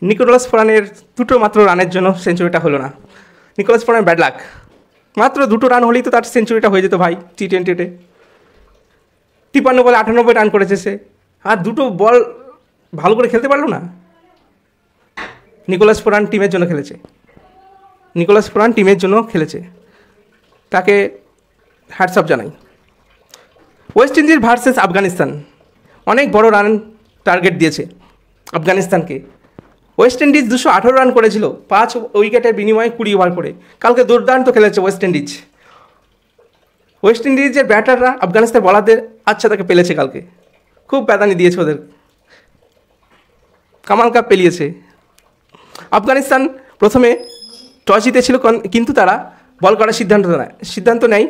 Nicolas পুরানের দুটো মাত্র রানের জন্য সেঞ্চুরিটা হলো না। নিকোলাস পুরান ব্যাড লাক, মাত্র দুটো রান হলেই তো তার সেঞ্চুরিটা হয়ে যেত ভাই T20-তে। 53 বলে 98 রান করেছে সে, আর দুটো বল ভালো করে খেলতে পারলো না। নিকোলাস পুরান টিমের জন্য খেলেছে, নিকোলাস পুরান টিমের জন্য খেলেছে, তাকে হ্যাটস অফ জানাই। ওয়েস্ট ইন্ডিজ ভার্সেস আফগানিস্তান, অনেক বড় রান টার্গেট দিয়েছে আফগানিস্তানকে। ওয়েস্ট ইন্ডিজ 218 রান করেছিল 5 উইকেটের বিনিময়ে 20 ওভার করে। কালকে দুর্দান্ত খেলেছে ওয়েস্ট ইন্ডিজ। ওয়েস্ট ইন্ডিজের ব্যাটাররা আফগানিস্তান বলারদের আচ্ছা তাকে পেলেছে, কালকে খুব প্যাদানি দিয়েছে ওদের, কামাল কাপ পেলিয়েছে। আফগানিস্তান প্রথমে টস জিতেছিল, কিন্তু তারা বল করার সিদ্ধান্ত নেয়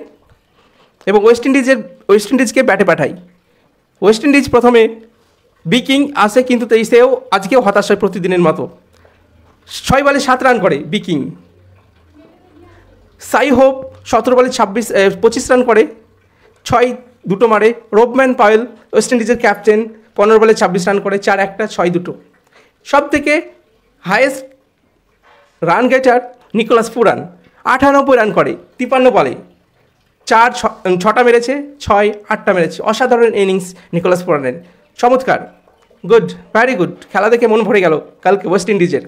এবং ওয়েস্ট ইন্ডিজকে ব্যাটে পাঠায়। ওয়েস্ট ইন্ডিজ প্রথমে বিকিং আসে, কিন্তু সেও আজকেও হতাশ হয় প্রতিদিনের মতো। 6 বলে 7 রান করে বিকিং। সাই হোপ 17 বলে 25 রান করে, 6 দুটো মারে। রোবম্যান পাওয়েল ওয়েস্ট ইন্ডিজের ক্যাপ্টেন 15 বলে 26 রান করে, 4 একটা 6 দুটো। সব থেকে highest run গেটার Nicholas Pooran 98 run করে 53 বলে, 6টা মেরেছে, 6-8টা মেরেছে। অসাধারণ ইনিংস নিকোলাস পুরানের, চমৎকার, গুড, ভ্যারি গুড। খেলা দেখে মন ভরে গেল কালকে ওয়েস্ট ইন্ডিজের।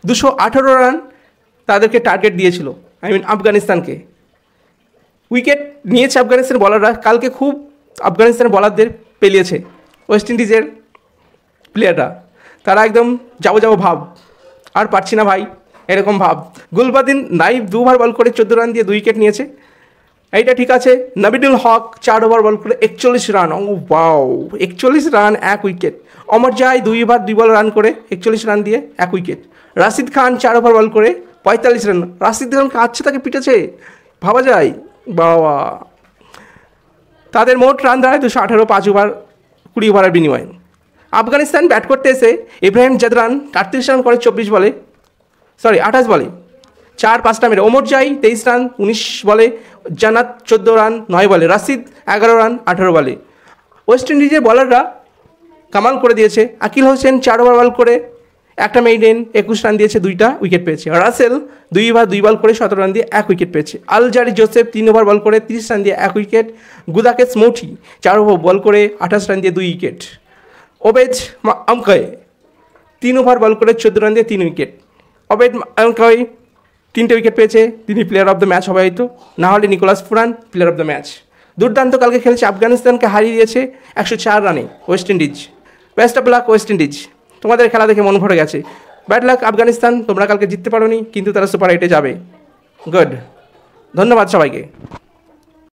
218 রান তাদেরকে টার্গেট দিয়েছিল, আফগানিস্তানকে। উইকেট নিয়েছে আফগানিস্তানের বলাররা, কালকে খুব আফগানিস্তানের বলারদের পেলিয়েছে ওয়েস্ট ইন্ডিজের প্লেয়াররা। তারা একদম যাবো ভাব, আর পারছি না ভাই এরকম ভাব। গুলবাদিন নাইব 2 ওভার বল করে 14 রান দিয়ে 2 উইকেট নিয়েছে, এইটা ঠিক আছে। নাবিদুল হক 4 ওভার বল করে 41 রান, ও ওয়াও, 41 রান 1 উইকেট। অমর জাই 2 ওভার 2 বল রান করে 41 রান দিয়ে 1 উইকেট। রাশিদ খান 4 ওভার বল করে 45 রান। রাশিদ খানকে আচ্ছা তাকে পিটেছে, ভাবা যায় বাবা। তাদের মোট রান দাঁড়ায় 218, 5 ওভার 20 ওভারের বিনিময়ে। আফগানিস্তান ব্যাট করতে এসে ইব্রাহিম জাদরান 38 রান করে 28 বলে, 28 বলে, 4-5টা মেরে। ওমর জাই 23 রান 19 বলে, জান্নাত 14 রান 9 বলে, রাশিদ 11 রান 18 বলে। ওয়েস্ট ইন্ডিজের বলাররা কামাল করে দিয়েছে। আকিল হোসেন 4 ওভার বল করে 1টা মেইডেন 21 রান দিয়েছে, 2টা উইকেট পেয়েছে। রাসেল 2 ওভার 2 বল করে 17 রান দিয়ে 1 উইকেট পেয়েছে। আলজারি জোসেফ 3 ওভার বল করে 30 রান দিয়ে 1 উইকেট। গুদাকেস মৌঠি 4 ওভার বল করে 28 রান দিয়ে 2 উইকেট। ওবেদ আমকয় 3 ওভার বল করে 14 রান দিয়ে 3 উইকেট। ওবেদ আমকয় 3টে উইকেট পেয়েছে, তিনি প্লেয়ার অফ দ্য ম্যাচ হবে হয়তো, না হলে Nicholas Pooran player of the match. দুর্দান্ত কালকে খেলেছে, আফগানিস্তানকে হারিয়ে দিয়েছে 104 রানে West Indies. Best of luck West Indies, তোমাদের খেলা দেখে মন ভরে গেছে। ব্যাড লাক আফগানিস্তান, তোমরা কালকে জিততে পারোনি, কিন্তু তারা সুপার 8-এ যাবে। গুড, ধন্যবাদ সবাইকে।